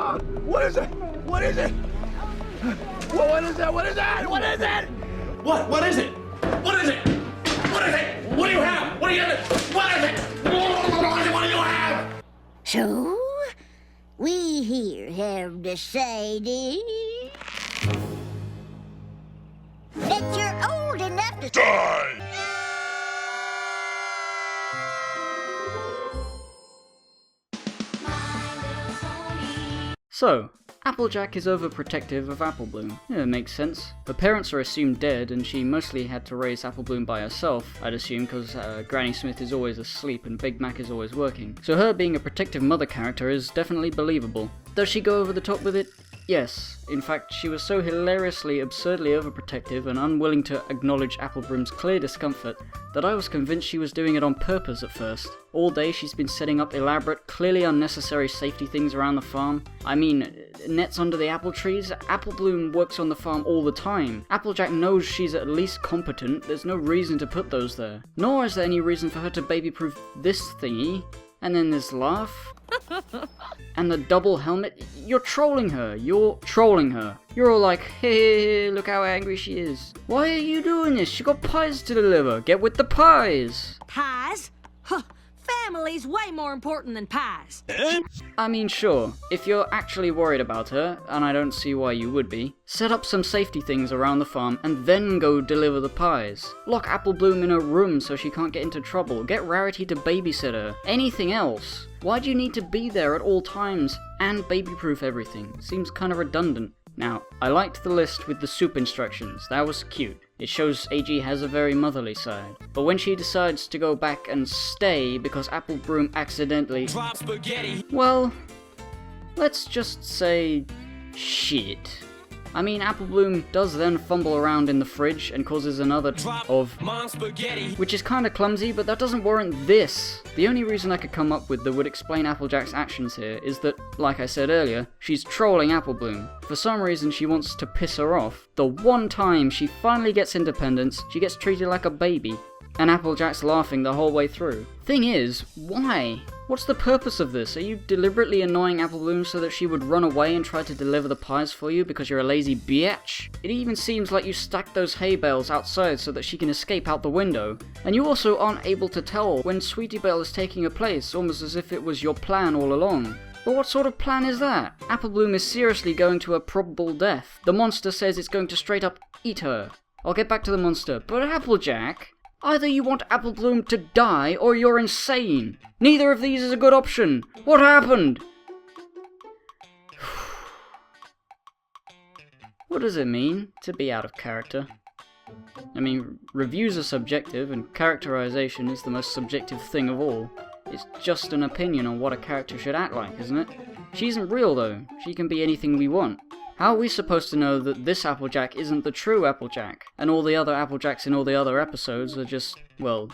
What is it? What is it? What is it? What is it? What is it? What? What is it? What is it? What is it? What do you have? What do you have? What is it? What do you have? So, we here have decided that you're old enough to Die! So, Applejack is overprotective of Applebloom. Yeah, it makes sense. Her parents are assumed dead, and she mostly had to raise Applebloom by herself, I'd assume, because Granny Smith is always asleep and Big Mac is always working. So her being a protective mother character is definitely believable. Does she go over the top with it? Yes. In fact, she was so hilariously, absurdly overprotective and unwilling to acknowledge Applebloom's clear discomfort that I was convinced she was doing it on purpose at first. All day she's been setting up elaborate, clearly unnecessary safety things around the farm. I mean, nets under the apple trees? Applebloom works on the farm all the time. Applejack knows she's at least competent, there's no reason to put those there. Nor is there any reason for her to baby-proof this thingy. And then this laugh. And the double helmet. You're trolling her. You're trolling her. You're all like, hey, look how angry she is. Why are you doing this? She got pies to deliver. Get with the pies. Pies? Huh. Family's way more important than pies. I mean, sure, if you're actually worried about her, and I don't see why you would be, set up some safety things around the farm and then go deliver the pies. Lock Applebloom in her room so she can't get into trouble. Get Rarity to babysit her. Anything else. Why do you need to be there at all times and baby-proof everything? Seems kind of redundant. Now, I liked the list with the soup instructions. That was cute. It shows AG has a very motherly side. But when she decides to go back and stay because Applebloom accidentally Drop spaghetti. well, let's just say shit. I mean, Applebloom does then fumble around in the fridge and causes another of Mom spaghetti. which is kinda clumsy, but that doesn't warrant this. The only reason I could come up with that would explain Applejack's actions here is that, like I said earlier, she's trolling Applebloom. For some reason she wants to piss her off. The one time she finally gets independence, she gets treated like a baby. And Applejack's laughing the whole way through. Thing is, why? What's the purpose of this? Are you deliberately annoying Applebloom so that she would run away and try to deliver the pies for you because you're a lazy bitch? It even seems like you stacked those hay bales outside so that she can escape out the window. And you also aren't able to tell when Sweetie Belle is taking her place, almost as if it was your plan all along. But what sort of plan is that? Applebloom is seriously going to a probable death. The monster says it's going to straight up eat her. I'll get back to the monster, but Applejack? Either you want Applebloom to die, or you're insane. Neither of these is a good option. What happened? What does it mean to be out of character? I mean, reviews are subjective, and characterization is the most subjective thing of all. It's just an opinion on what a character should act like, isn't it? She isn't real, though. She can be anything we want. How are we supposed to know that this Applejack isn't the true Applejack, and all the other Applejacks in all the other episodes are just, well,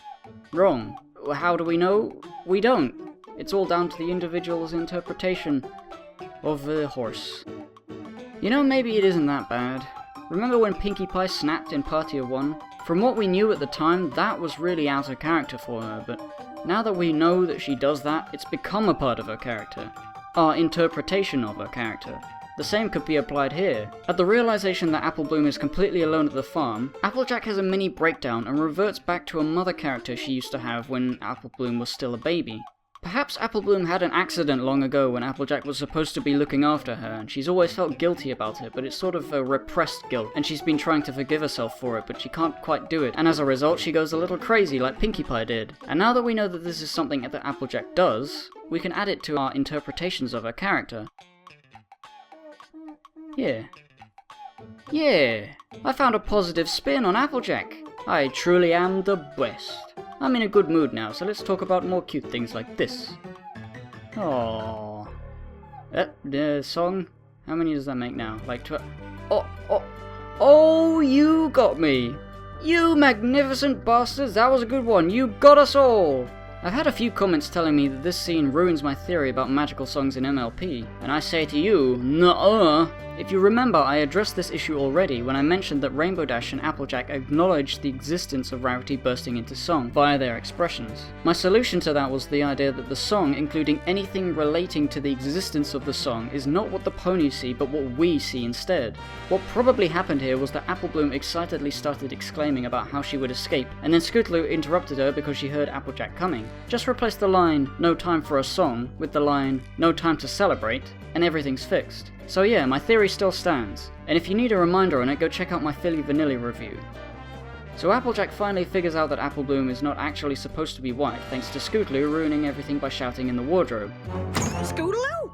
wrong? How do we know? We don't. It's all down to the individual's interpretation of the horse. You know, maybe it isn't that bad. Remember when Pinkie Pie snapped in Party of One? From what we knew at the time, that was really out of character for her, but now that we know that she does that, it's become a part of her character. Our interpretation of her character. The same could be applied here. At the realization that Applebloom is completely alone at the farm, Applejack has a mini breakdown and reverts back to a mother character she used to have when Applebloom was still a baby. Perhaps Applebloom had an accident long ago when Applejack was supposed to be looking after her, and she's always felt guilty about it, but it's sort of a repressed guilt, and she's been trying to forgive herself for it, but she can't quite do it, and as a result she goes a little crazy like Pinkie Pie did. And now that we know that this is something that Applejack does, we can add it to our interpretations of her character. Yeah, I found a positive spin on Applejack. I truly am the best. I'm in a good mood now, so let's talk about more cute things like this. Aww. The song? How many does that make now? Like 12? Oh, you got me! You magnificent bastards, that was a good one. You got us all! I've had a few comments telling me that this scene ruins my theory about magical songs in MLP, and I say to you, nuh-uh. If you remember, I addressed this issue already when I mentioned that Rainbow Dash and Applejack acknowledged the existence of Rarity bursting into song via their expressions. My solution to that was the idea that the song, including anything relating to the existence of the song, is not what the ponies see, but what we see instead. What probably happened here was that Apple Bloom excitedly started exclaiming about how she would escape, and then Scootaloo interrupted her because she heard Applejack coming. Just replace the line, "no time for a song," with the line, "no time to celebrate," and everything's fixed. So yeah, my theory still stands, and if you need a reminder on it, go check out my Philly Vanilli review. So Applejack finally figures out that Apple Bloom is not actually supposed to be white, thanks to Scootaloo ruining everything by shouting in the wardrobe. Scootaloo?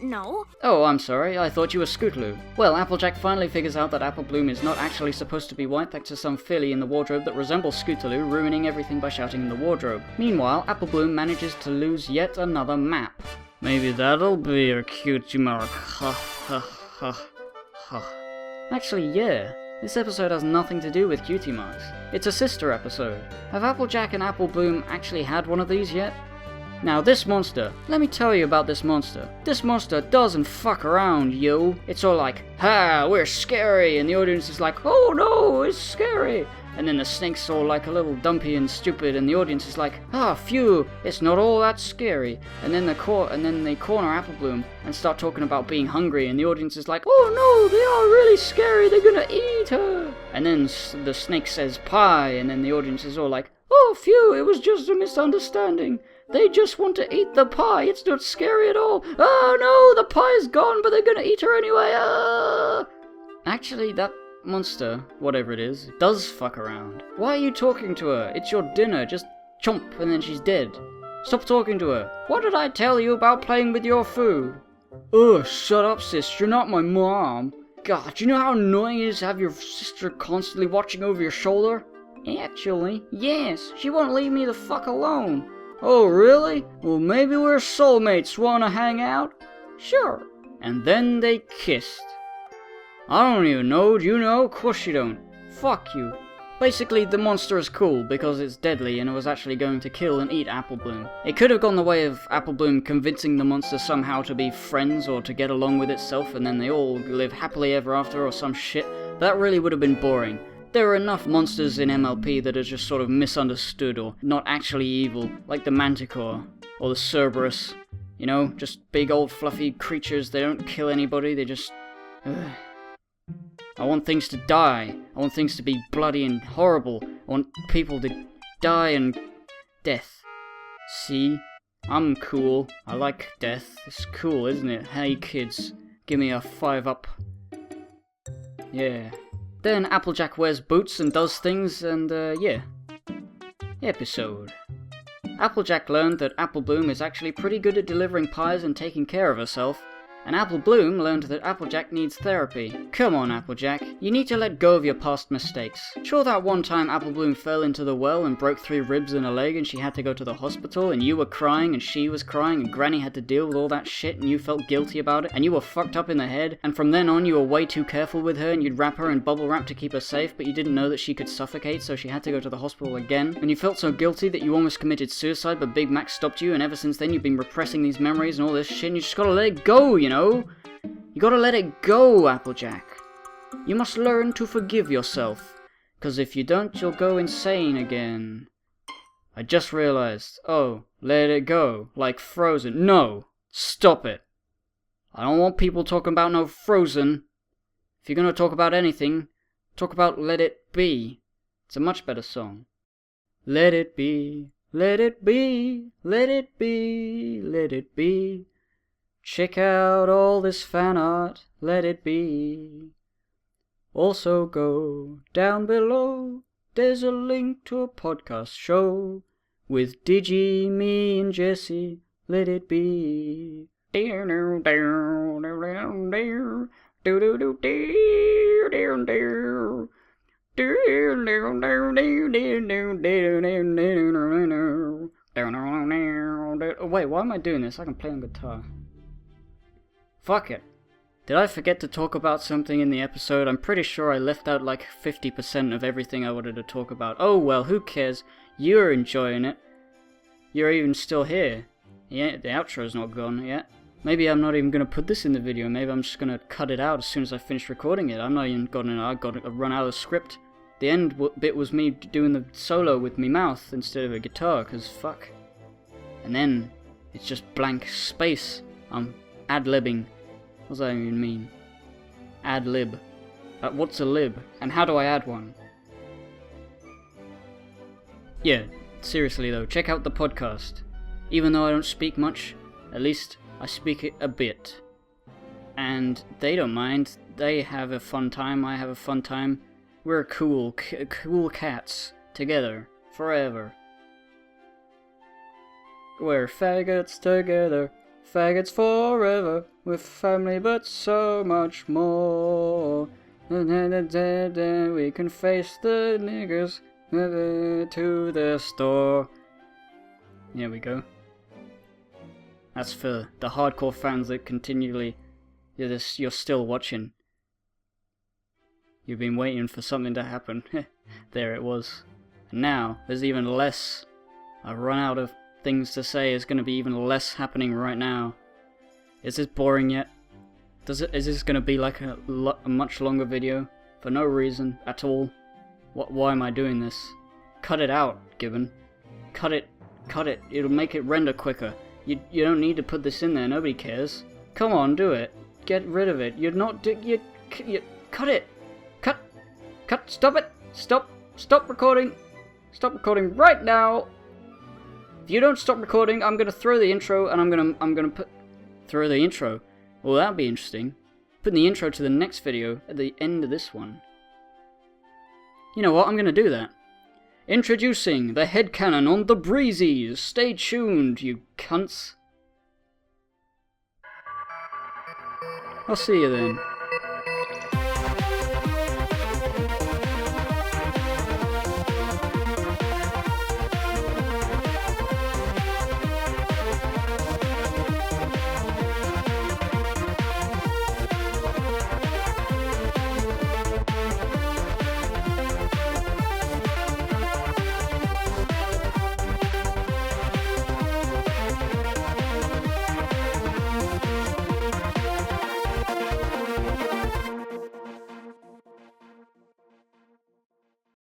No. Oh, I'm sorry, I thought you were Scootaloo. Well, Applejack finally figures out that Apple Bloom is not actually supposed to be white thanks to some filly in the wardrobe that resembles Scootaloo ruining everything by shouting in the wardrobe. Meanwhile, Apple Bloom manages to lose yet another map. Maybe that'll be your cutie mark. Ha ha ha ha. Actually, yeah. This episode has nothing to do with cutie marks. It's a sister episode. Have Applejack and Apple Bloom actually had one of these yet? Now this monster, let me tell you about this monster. This monster doesn't fuck around, yo. It's all like, "Ha, we're scary," and the audience is like, "Oh no, it's scary." And then the snake's all like a little dumpy and stupid, and the audience is like, "Ah, phew, it's not all that scary." And then they corner Apple Bloom and start talking about being hungry, and the audience is like, "Oh no, they are really scary, they're gonna eat her." And then the snake says pie, and then the audience is all like, "Oh phew, it was just a misunderstanding. They just want to eat the pie, it's not scary at all. Oh no, the pie's gone, but they're gonna eat her anyway, ah!" Actually, that monster, whatever it is, does fuck around. Why are you talking to her? It's your dinner, just chomp and then she's dead. Stop talking to her. What did I tell you about playing with your food? Ugh, shut up sis, you're not my mom. God, do you know how annoying it is to have your sister constantly watching over your shoulder? Actually, yes, she won't leave me the fuck alone. Oh really? Well maybe we're soulmates, wanna hang out? Sure. And then they kissed. I don't even know, do you know? Of course you don't. Fuck you. Basically, the monster is cool because it's deadly and it was actually going to kill and eat Apple Bloom. It could have gone the way of Apple Bloom convincing the monster somehow to be friends or to get along with itself and then they all live happily ever after or some shit. That really would have been boring. There are enough monsters in MLP that are just sort of misunderstood or not actually evil, like the Manticore or the Cerberus. You know, just big old fluffy creatures, they don't kill anybody, they just... I want things to die. I want things to be bloody and horrible. I want people to die and death. See? I'm cool. I like death. It's cool, isn't it? Hey kids, give me a 5-up. Yeah. Then Applejack wears boots and does things and yeah. Episode. Applejack learned that Apple Bloom is actually pretty good at delivering pies and taking care of herself. And Apple Bloom learned that Applejack needs therapy. Come on, Applejack. You need to let go of your past mistakes. Sure, that one time Apple Bloom fell into the well and broke 3 ribs and a leg and she had to go to the hospital and you were crying and she was crying and Granny had to deal with all that shit and you felt guilty about it and you were fucked up in the head and from then on you were way too careful with her and you'd wrap her in bubble wrap to keep her safe but you didn't know that she could suffocate so she had to go to the hospital again and you felt so guilty that you almost committed suicide but Big Mac stopped you and ever since then you've been repressing these memories and all this shit and you just gotta let it go, you know? You gotta let it go, Applejack. You must learn to forgive yourself, cause if you don't, you'll go insane again. I just realized, oh, let it go, like Frozen. No! Stop it! I don't want people talking about no Frozen. If you're gonna talk about anything, talk about Let It Be. It's a much better song. Let it be, let it be, let it be, let it be. Check out all this fan art, let it be. Also go down below, there's a link to a podcast show with Digi, me and Jesse, let it be. Wait, why am I doing this? I can play on guitar. Fuck it. Did I forget to talk about something in the episode? I'm pretty sure I left out like 50% of everything I wanted to talk about. Oh well, who cares? You're enjoying it. You're even still here. Yeah, the outro's not gone yet. Maybe I'm not even gonna put this in the video. Maybe I'm just gonna cut it out as soon as I finish recording it. I'm not even gonna. I got to run out of the script. The end bit was me doing the solo with me mouth instead of a guitar, cause fuck. And then it's just blank space. I'm ad-libbing. What does that even mean? Ad-lib. What's a lib? And how do I add one? Yeah, seriously though, check out the podcast. Even though I don't speak much, at least I speak it a bit. And they don't mind. They have a fun time. I have a fun time. We're cool cats. Together. Forever. We're faggots together. Faggots forever. We're family but so much more. We can face the niggers to the store. There we go. That's for the hardcore fans that continually... You're still watching. You've been waiting for something to happen. There it was. And now, there's even less. I've run out of things to say. There's going to be even less happening right now. Is this boring yet? Is this going to be like a much longer video? For no reason at all? Why am I doing this? Cut it out, Gibbon. Cut it. Cut it. It'll make it render quicker. You don't need to put this in there. Nobody cares. Come on, do it. Get rid of it. You're not... You cut it. Cut, stop it! Stop recording! Stop recording right now! If you don't stop recording, I'm gonna throw the intro and I'm gonna throw the intro. Well, that'd be interesting. Putting the intro to the next video at the end of this one. You know what, I'm gonna do that. Introducing the headcanon on the Breezies. Stay tuned, you cunts. I'll see you then.